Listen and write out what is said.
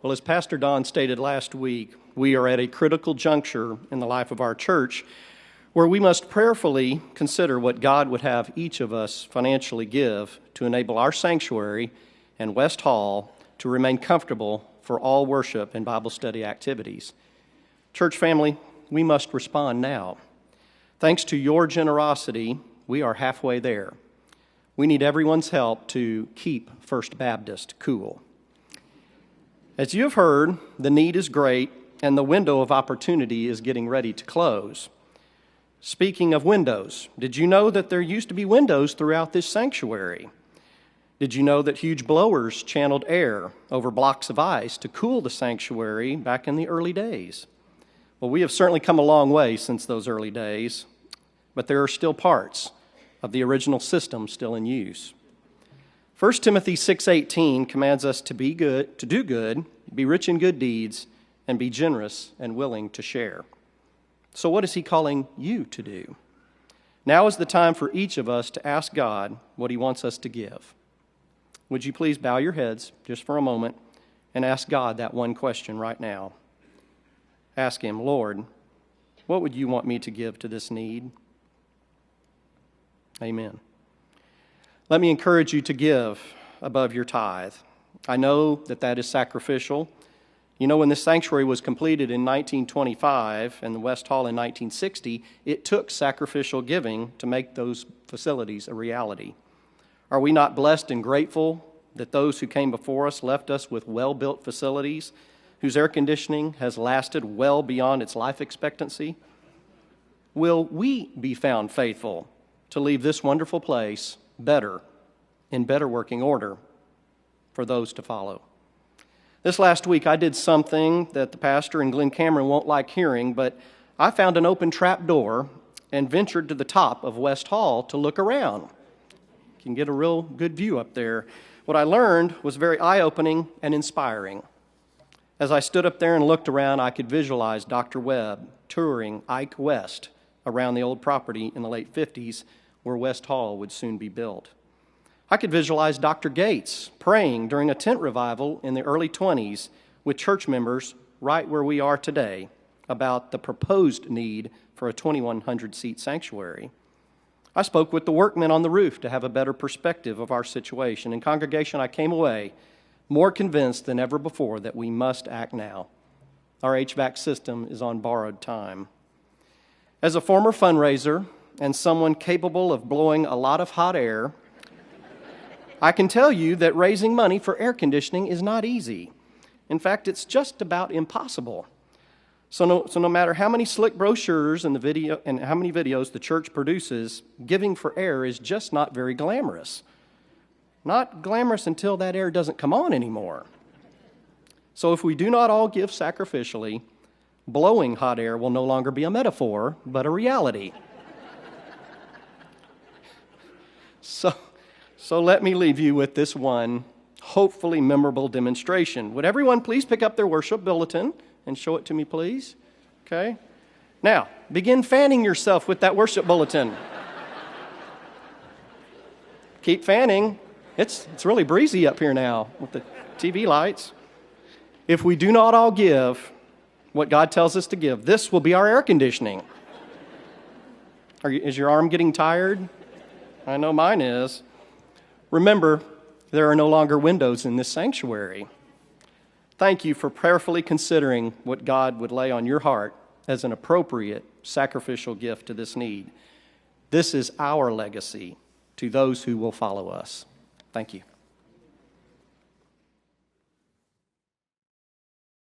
Well, as Pastor Don stated last week, we are at a critical juncture in the life of our church where we must prayerfully consider what God would have each of us financially give to enable our sanctuary and West Hall to remain comfortable for all worship and Bible study activities. Church family, we must respond now. Thanks to your generosity, we are halfway there. We need everyone's help to keep First Baptist cool. As you have heard, the need is great, and the window of opportunity is getting ready to close. Speaking of windows, did you know that there used to be windows throughout this sanctuary? Did you know that huge blowers channeled air over blocks of ice to cool the sanctuary back in the early days? Well, we have certainly come a long way since those early days, but there are still parts of the original system still in use. 1 Timothy 6:18 commands us to be good, to do good, be rich in good deeds, and be generous and willing to share. So what is he calling you to do? Now is the time for each of us to ask God what he wants us to give. Would you please bow your heads just for a moment and ask God that one question right now? Ask him, Lord, what would you want me to give to this need? Amen. Let me encourage you to give above your tithe. I know that that is sacrificial. You know, when this sanctuary was completed in 1925 and the West Hall in 1960, it took sacrificial giving to make those facilities a reality. Are we not blessed and grateful that those who came before us left us with well-built facilities whose air conditioning has lasted well beyond its life expectancy? Will we be found faithful to leave this wonderful place better, in better working order for those to follow? This last week, I did something that the pastor and Glenn Cameron won't like hearing, but I found an open trap door and ventured to the top of West Hall to look around. You can get a real good view up there. What I learned was very eye-opening and inspiring. As I stood up there and looked around, I could visualize Dr. Webb touring Ike West around the old property in the late 50s, where West Hall would soon be built. I could visualize Dr. Gates praying during a tent revival in the early 20s with church members right where we are today about the proposed need for a 2,100-seat sanctuary. I spoke with the workmen on the roof to have a better perspective of our situation. In congregation, I came away more convinced than ever before that we must act now. Our HVAC system is on borrowed time. As a former fundraiser and someone capable of blowing a lot of hot air, I can tell you that raising money for air conditioning is not easy. In fact, it's just about impossible. So no matter how many slick brochures and how many videos the church produces, giving for air is just not very glamorous. Not glamorous until that air doesn't come on anymore. So if we do not all give sacrificially, blowing hot air will no longer be a metaphor, but a reality. So let me leave you with this one hopefully memorable demonstration. Would everyone please pick up their worship bulletin and show it to me, please? Okay. Now, begin fanning yourself with that worship bulletin. Keep fanning. It's really breezy up here now with the TV lights. If we do not all give what God tells us to give, this will be our air conditioning. Is your arm getting tired? I know mine is. Remember, there are no longer windows in this sanctuary. Thank you for prayerfully considering what God would lay on your heart as an appropriate sacrificial gift to this need. This is our legacy to those who will follow us. Thank you.